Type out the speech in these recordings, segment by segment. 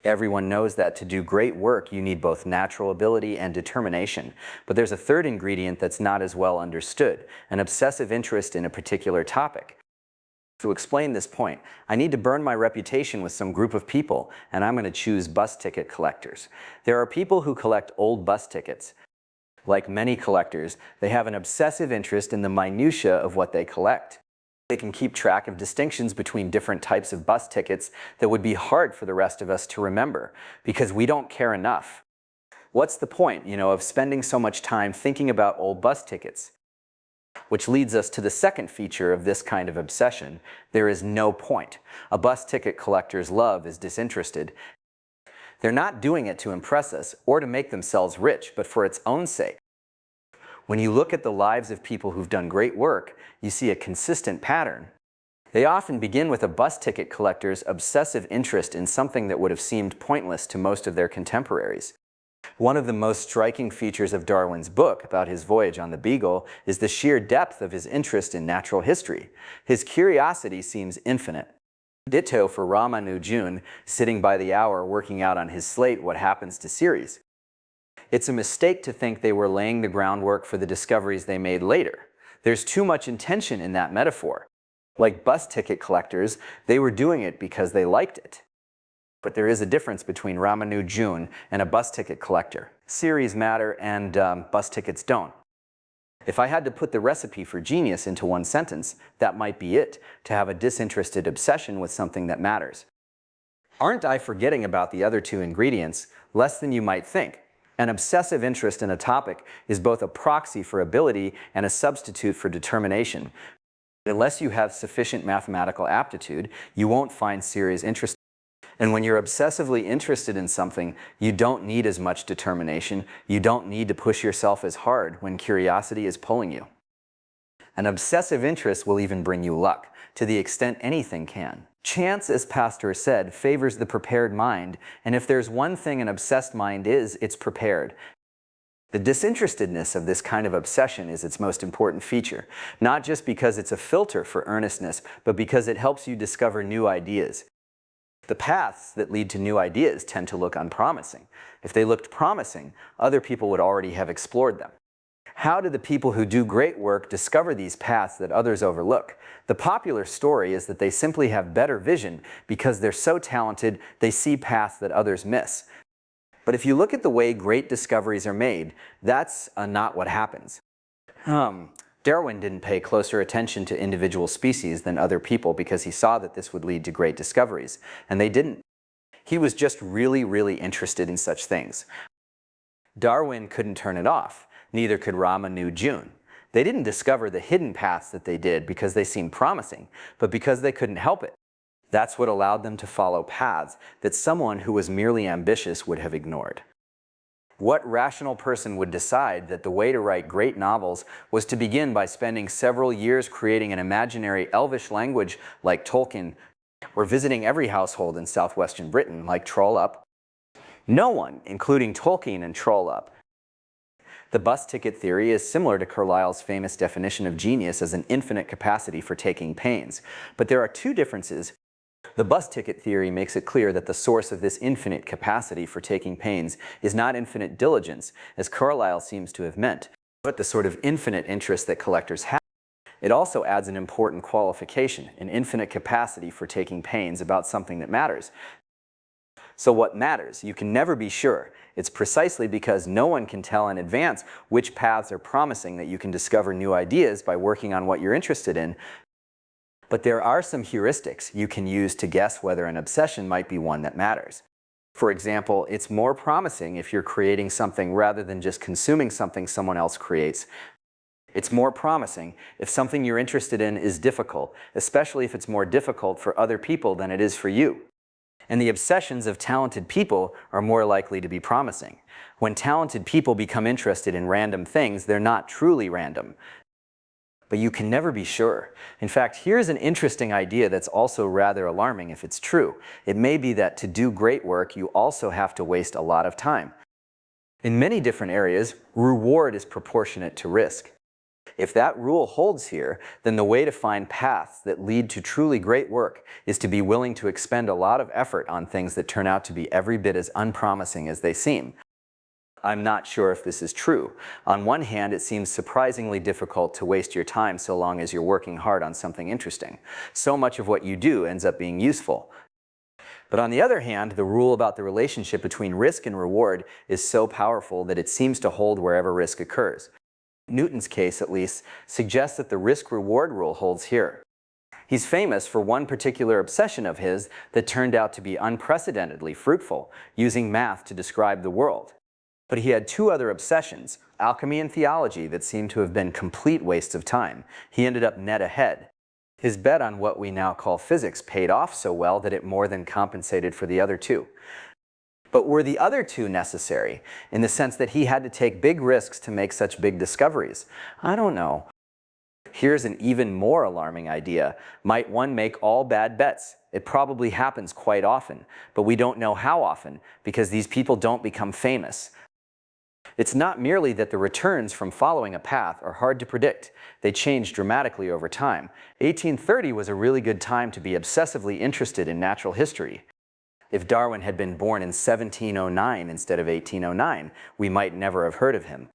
Everyone knows that to do great work, you need both natural ability and determination. But there's a third ingredient that's not as well understood, an obsessive interest in a particular topic. To explain this point, I need to burn my reputation with some group of people, and I'm going to choose bus ticket collectors. There are people who collect old bus tickets. Like many collectors, they have an obsessive interest in the minutiae of what they collect. They can keep track of distinctions between different types of bus tickets that would be hard for the rest of us to remember, because we don't care enough. What's the point, of spending so much time thinking about old bus tickets? Which leads us to the second feature of this kind of obsession. There is no point. A bus ticket collector's love is disinterested. They're not doing it to impress us or to make themselves rich, but for its own sake. When you look at the lives of people who've done great work, you see a consistent pattern. They often begin with a bus ticket collector's obsessive interest in something that would have seemed pointless to most of their contemporaries. One of the most striking features of Darwin's book about his voyage on the Beagle is the sheer depth of his interest in natural history. His curiosity seems infinite. Ditto for Ramanujan, sitting by the hour working out on his slate what happens to Ceres. It's a mistake to think they were laying the groundwork for the discoveries they made later. There's too much intention in that metaphor. Like bus ticket collectors, they were doing it because they liked it. But there is a difference between Ramanujan and a bus ticket collector. Ceres matter and bus tickets don't. If I had to put the recipe for genius into one sentence, that might be it, to have a disinterested obsession with something that matters. Aren't I forgetting about the other two ingredients? Less than you might think. An obsessive interest in a topic is both a proxy for ability and a substitute for determination. Unless you have sufficient mathematical aptitude, you won't find Ceres interesting. And when you're obsessively interested in something, you don't need as much determination. You don't need to push yourself as hard when curiosity is pulling you. An obsessive interest will even bring you luck, to the extent anything can. Chance, as Pasteur said, favors the prepared mind, and if there's one thing an obsessed mind is, it's prepared. The disinterestedness of this kind of obsession is its most important feature, not just because it's a filter for earnestness, but because it helps you discover new ideas. The paths that lead to new ideas tend to look unpromising. If they looked promising, other people would already have explored them. How do the people who do great work discover these paths that others overlook? The popular story is that they simply have better vision because they're so talented they see paths that others miss. But if you look at the way great discoveries are made, that's not what happens. Darwin didn't pay closer attention to individual species than other people because he saw that this would lead to great discoveries, and they didn't. He was just really interested in such things. Darwin couldn't turn it off, neither could Ramanujan. They didn't discover the hidden paths that they did because they seemed promising, but because they couldn't help it. That's what allowed them to follow paths that someone who was merely ambitious would have ignored. What rational person would decide that the way to write great novels was to begin by spending several years creating an imaginary elvish language like Tolkien, or visiting every household in southwestern Britain like Trollope? No one, including Tolkien and Trollope. The bus ticket theory is similar to Carlyle's famous definition of genius as an infinite capacity for taking pains. But there are two differences. The bus ticket theory makes it clear that the source of this infinite capacity for taking pains is not infinite diligence, as Carlyle seems to have meant, but the sort of infinite interest that collectors have. It also adds an important qualification, an infinite capacity for taking pains about something that matters. So what matters? You can never be sure. It's precisely because no one can tell in advance which paths are promising that you can discover new ideas by working on what you're interested in. But there are some heuristics you can use to guess whether an obsession might be one that matters. For example, it's more promising if you're creating something rather than just consuming something someone else creates. It's more promising if something you're interested in is difficult, especially if it's more difficult for other people than it is for you. And the obsessions of talented people are more likely to be promising. When talented people become interested in random things, they're not truly random. But you can never be sure. In fact, here's an interesting idea that's also rather alarming if it's true. It may be that to do great work, you also have to waste a lot of time. In many different areas, reward is proportionate to risk. If that rule holds here, then the way to find paths that lead to truly great work is to be willing to expend a lot of effort on things that turn out to be every bit as unpromising as they seem. I'm not sure if this is true. On one hand, it seems surprisingly difficult to waste your time so long as you're working hard on something interesting. So much of what you do ends up being useful. But on the other hand, the rule about the relationship between risk and reward is so powerful that it seems to hold wherever risk occurs. Newton's case, at least, suggests that the risk-reward rule holds here. He's famous for one particular obsession of his that turned out to be unprecedentedly fruitful, using math to describe the world. But he had two other obsessions, alchemy and theology, that seemed to have been complete wastes of time. He ended up net ahead. His bet on what we now call physics paid off so well that it more than compensated for the other two. But were the other two necessary, in the sense that he had to take big risks to make such big discoveries? I don't know. Here's an even more alarming idea. Might one make all bad bets? It probably happens quite often, but we don't know how often, because these people don't become famous. It's not merely that the returns from following a path are hard to predict. They change dramatically over time. 1830 was a really good time to be obsessively interested in natural history. If Darwin had been born in 1709 instead of 1809, we might never have heard of him.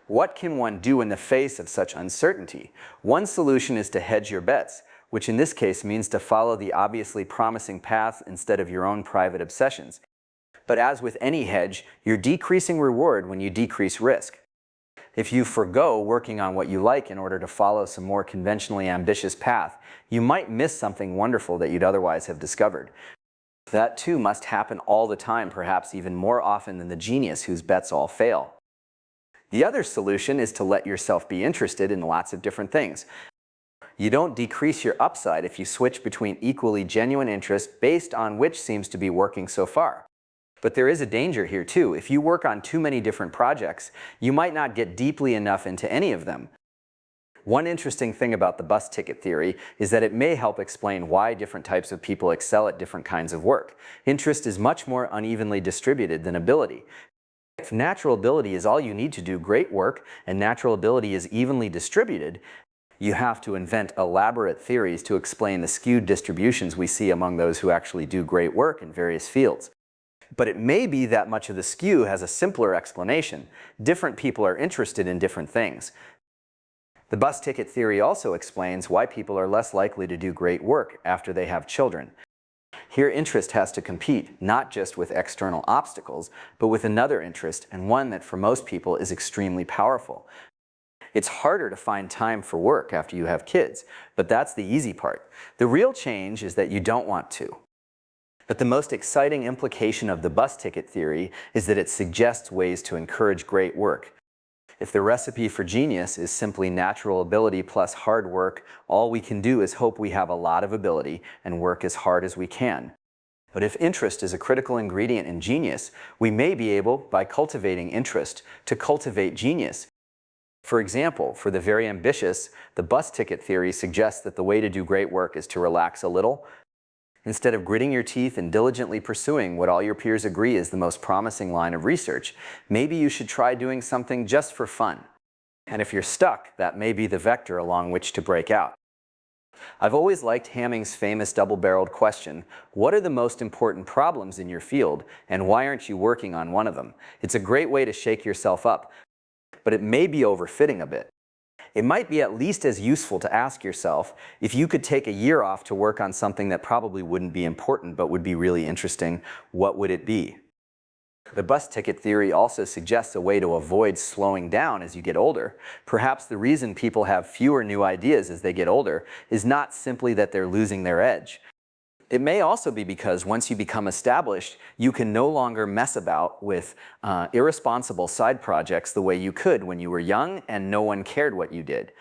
What can one do in the face of such uncertainty? One solution is to hedge your bets, which in this case means to follow the obviously promising path instead of your own private obsessions. But as with any hedge, you're decreasing reward when you decrease risk. If you forgo working on what you like in order to follow some more conventionally ambitious path, you might miss something wonderful that you'd otherwise have discovered. That too must happen all the time, perhaps even more often than the genius whose bets all fail. The other solution is to let yourself be interested in lots of different things. You don't decrease your upside if you switch between equally genuine interest based on which seems to be working so far. But there is a danger here too. If you work on too many different projects, you might not get deeply enough into any of them. One interesting thing about the bus ticket theory is that it may help explain why different types of people excel at different kinds of work. Interest is much more unevenly distributed than ability. If natural ability is all you need to do great work, and natural ability is evenly distributed, you have to invent elaborate theories to explain the skewed distributions we see among those who actually do great work in various fields. But it may be that much of the skew has a simpler explanation. Different people are interested in different things. The bus ticket theory also explains why people are less likely to do great work after they have children. Here interest has to compete not just with external obstacles, but with another interest, and one that for most people is extremely powerful. It's harder to find time for work after you have kids, but that's the easy part. The real change is that you don't want to. But the most exciting implication of the bus ticket theory is that it suggests ways to encourage great work. If the recipe for genius is simply natural ability plus hard work, all we can do is hope we have a lot of ability and work as hard as we can. But if interest is a critical ingredient in genius, we may be able, by cultivating interest, to cultivate genius. For example, for the very ambitious, the bus ticket theory suggests that the way to do great work is to relax a little. Instead of gritting your teeth and diligently pursuing what all your peers agree is the most promising line of research, maybe you should try doing something just for fun. And if you're stuck, that may be the vector along which to break out. I've always liked Hamming's famous double-barreled question, what are the most important problems in your field, and why aren't you working on one of them? It's a great way to shake yourself up, but it may be overfitting a bit. It might be at least as useful to ask yourself, if you could take a year off to work on something that probably wouldn't be important but would be really interesting, what would it be? The bus ticket theory also suggests a way to avoid slowing down as you get older. Perhaps the reason people have fewer new ideas as they get older is not simply that they're losing their edge. It may also be because once you become established, you can no longer mess about with irresponsible side projects the way you could when you were young and no one cared what you did.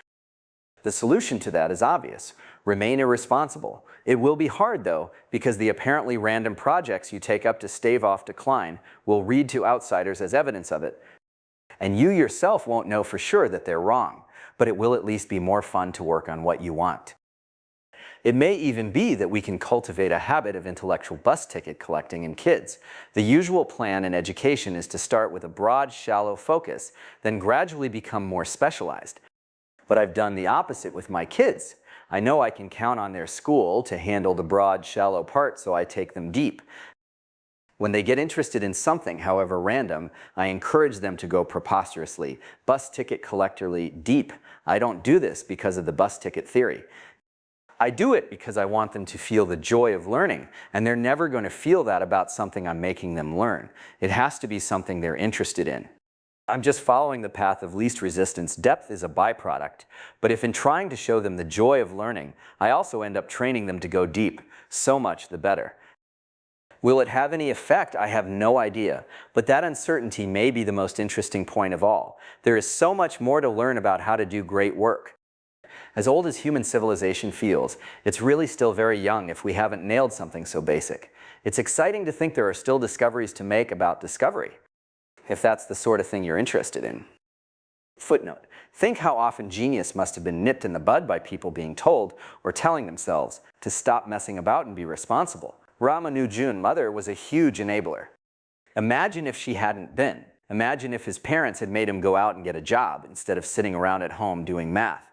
The solution to that is obvious. Remain irresponsible. It will be hard though, because the apparently random projects you take up to stave off decline will read to outsiders as evidence of it. And you yourself won't know for sure that they're wrong, but it will at least be more fun to work on what you want. It may even be that we can cultivate a habit of intellectual bus ticket collecting in kids. The usual plan in education is to start with a broad, shallow focus, then gradually become more specialized. But I've done the opposite with my kids. I know I can count on their school to handle the broad, shallow part, so I take them deep. When they get interested in something, however random, I encourage them to go preposterously, bus ticket collectorly deep. I don't do this because of the bus ticket theory. I do it because I want them to feel the joy of learning, and they're never going to feel that about something I'm making them learn. It has to be something they're interested in. I'm just following the path of least resistance. Depth is a byproduct, but if in trying to show them the joy of learning, I also end up training them to go deep, so much the better. Will it have any effect? I have no idea, but that uncertainty may be the most interesting point of all. There is so much more to learn about how to do great work. As old as human civilization feels, it's really still very young if we haven't nailed something so basic. It's exciting to think there are still discoveries to make about discovery, if that's the sort of thing you're interested in. Footnote: think how often genius must have been nipped in the bud by people being told, or telling themselves, to stop messing about and be responsible. Ramanujan's mother was a huge enabler. Imagine if she hadn't been. Imagine if his parents had made him go out and get a job instead of sitting around at home doing math.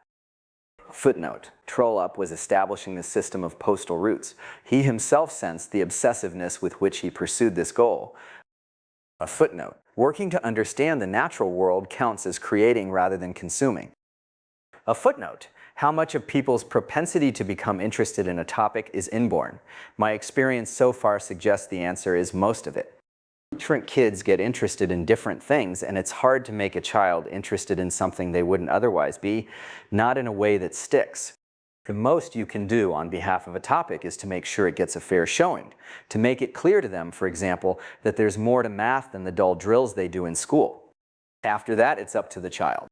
Footnote: Trollope was establishing the system of postal routes. He himself sensed the obsessiveness with which he pursued this goal. A footnote: working to understand the natural world counts as creating rather than consuming. A footnote: how much of people's propensity to become interested in a topic is inborn? My experience so far suggests the answer is most of it. Different kids get interested in different things, and it's hard to make a child interested in something they wouldn't otherwise be, not in a way that sticks. The most you can do on behalf of a topic is to make sure it gets a fair showing, to make it clear to them, for example, that there's more to math than the dull drills they do in school. After that, it's up to the child.